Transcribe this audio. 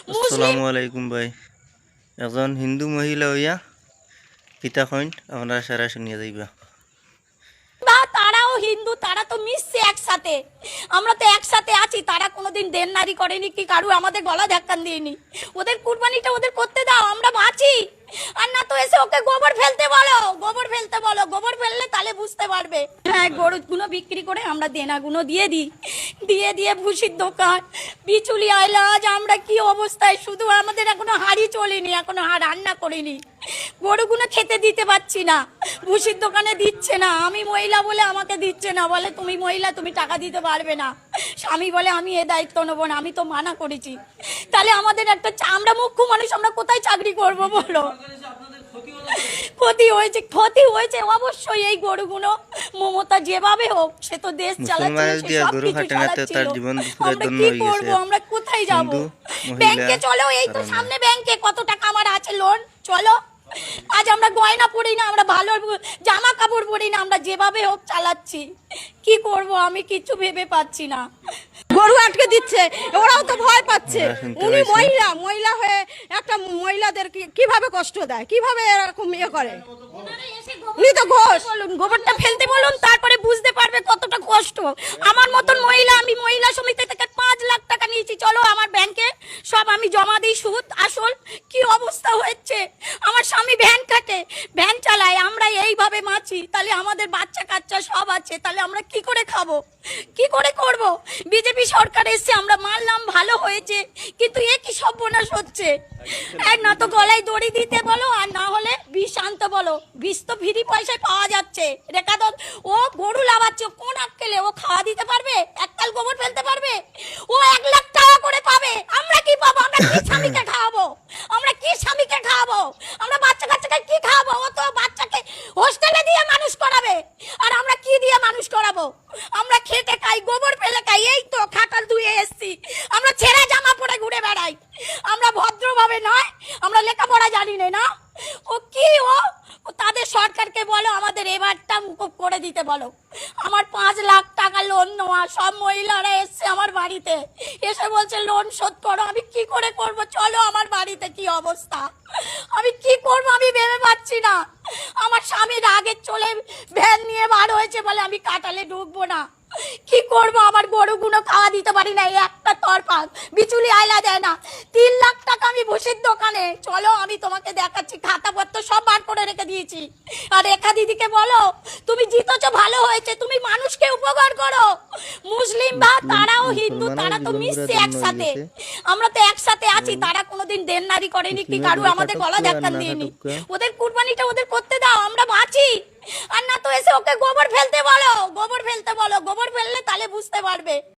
মুসলিম আসসালামু আলাইকুম ভাই। একজন হিন্দু মহিলা হইয়া কিতা কইন আপনারা সারা শুনিয়া যাইবা। বা তারাও হিন্দু, তারা তো মিশছে একসাথে। আমরা তো একসাথে আছি, তারা কোনোদিন দেননারি করেনি কি কারু আমাদের গলা ধাক্কান দিইনি। ওদের কুরবানিটা ওদের করতে দাও, আমরা বাঁচি। আর না তো এসে ওকে গোবর ফেলতে বলো, গোবর ফেলতে বলো, গোবর ফেললে তাহলে বুঝতে পারবে। হ্যাঁ, গরুগুলো বিক্রি করে আমরা দেনাগুলো দিয়ে দিই, দিয়ে দিয়ে ভুসির দোকান বিচুলি আইলা। আজ আমরা কি অবস্থায়, শুধু আমাদের এখনো হাড়ি চলিনি, এখনো রান্না করিনি, গরুগুলো খেতে দিতে পারছি না, ভুসির দোকানে দিচ্ছে না। আমি মহিলা বলে আমাকে দিচ্ছে না, বলে তুমি মহিলা, তুমি টাকা দিতে পারবে না। স্বামী বলে আমি এ দায়িত্ব নেবো না, আমি তো মানা করেছি। তাহলে আমাদের একটা আমরা মুখ্য মানুষ, আমরা কোথায় চাকরি করব বলো? ক্ষতি হয়েছে, ক্ষতি হয়েছে অবশ্যই। এই গরুগুলো মমতা যেভাবে হোক, সে তো দেশ চালাচ্ছে, মুসলমানের সে দিয়া গরু সবকিছু খাটে না তো চালাচ্ছিল। তার জীবন দুপুরের আমরা জন্য কি হয়ে করব, গেছে আমরা কোথায় যাব? হিন্দু মহিলা ব্যাংকে চলো, এই তো কারণে। সামনে ব্যাংকে কত টাকা আমার আছে লোন, চলো। আজ আমরা গয়না পরি না, আমরা ভালো জামা কাপড় পরি না, আমরা যেভাবে হোক চালাচ্ছি। কি করব আমি কিছু ভেবে পাচ্ছি না। গরু আটকে দিচ্ছে, ওরাও তো ভয় পাচ্ছে। ওরা শুনতে উনি পাইছে। মহিলা হয়ে একটা মহিলাদের কিভাবে কষ্ট দেয়, কিভাবে এরকম ইয়ে করে। উনি তো ঘোষ। বলুন, গোবরটা ফেলতে বলুন, তারপরে বুঝতে পারবে কতটা কষ্ট। আমার মতন মহিলা, আমি মহিলা সমিতি থেকে 5 লাখ টাকা নিয়েছি, চলো আমার ব্যাংকে সব আমি জমা দিই, সুদ আসল। কি অবস্থা হচ্ছে, আমার স্বামী ভ্যান কাটে, ভ্যান চালায়, আমরা এইভাবে মাছি, তাহলে আমাদের বাচ্চা কাচ্চা সব আছে, তাহলে আমরা কি করে খাবো, কি করে করব? বিজেপি সরকার এসছে, আমরা মানলাম ভালো হয়েছে, কিন্তু এ কি সর্বনাশ হচ্ছে। এক না তো গলায় দড়ি দিতে বলো, আর না হলে বিষ আনতে বলো। বিষ তো ফ্রি পয়সায় পাওয়া যাচ্ছে। রেখা তো ও গরু লাগাচ্ছে, কোন আক্কেলে ও খাওয়া দিতে পারবে? এককাল গোবর ফেলতে পারবে? ও 1 লাখ টাকা করে পাবে, আমরা কি পাবো? আমরা কি স্বামীকে খাওয়াবো? আমরা কি স্বামীকে খাওয়াবো? আমরা বাচ্চা কাচ্চাকে কি খাওয়াবো? ও তো বাচ্চাকে হোস্টেলে দিয়ে মানুষ করাবে, আর আমরা কি দিয়ে মানুষ করাবো? আমরা খেটে খাই, গোবর ফেলে খাই, এই তো খাটাল ধুয়ে এসছি, আমরা ছেঁড়া জামা পরে ঘুরে বেড়াই। আমরা ভদ্রভাবে নয়, আমরা লেখাপড়া জানি না। ও কি ও তাদের সরকারকে বলো আমাদের এবারটা মুকুব করে দিতে বলো। আমার 5 লাখ টাকা লোন নেওয়া, সব মহিলারা এসছে আমার বাড়িতে, এসে বলছে লোন শোধ করো। আমি কি করে করব? চলো আমার বাড়িতে, কি অবস্থা, আমি কি করব আমি ভেবে পাচ্ছি না। আমার স্বামীর আগে চলে ভ্যান নিয়ে বার হয়েছে, বলে আমি কাটালে ঢুকবো না। কি করব, আমার গরুগুলো খাওয়া দিতে পারি না, একটা তরপা বিচুলি আইলা দেয় না। 3 লাখ টাকা আমি ভুসির দোকানে, চলো আমি তোমাকে দেখাচ্ছি, খাতাপত্র সব বার করে রেখে দিয়েছি। আর রেখা দিদিকে বলো তুমি জিতেছো, ভালো হয়েছে, তুমি মানুষকে উপকার করো। মুসলিম বা তারাও হিন্দু, তারা তো মিশছে একসাথে। আমরা তো একসাথে আছি, তারা কোনোদিন দেননারি করেনি কি কারু আমাদের গলা ধাক্কান দিইনি। ওদের কুরবানিটা ওদের করতে দাও, আমরা বাঁচি। আর না তো এসে ওকে গোবর ফেলতে বলো, গোবর ফেলতে বলো, গোবর ফেললে তাহলে বুঝতে পারবে।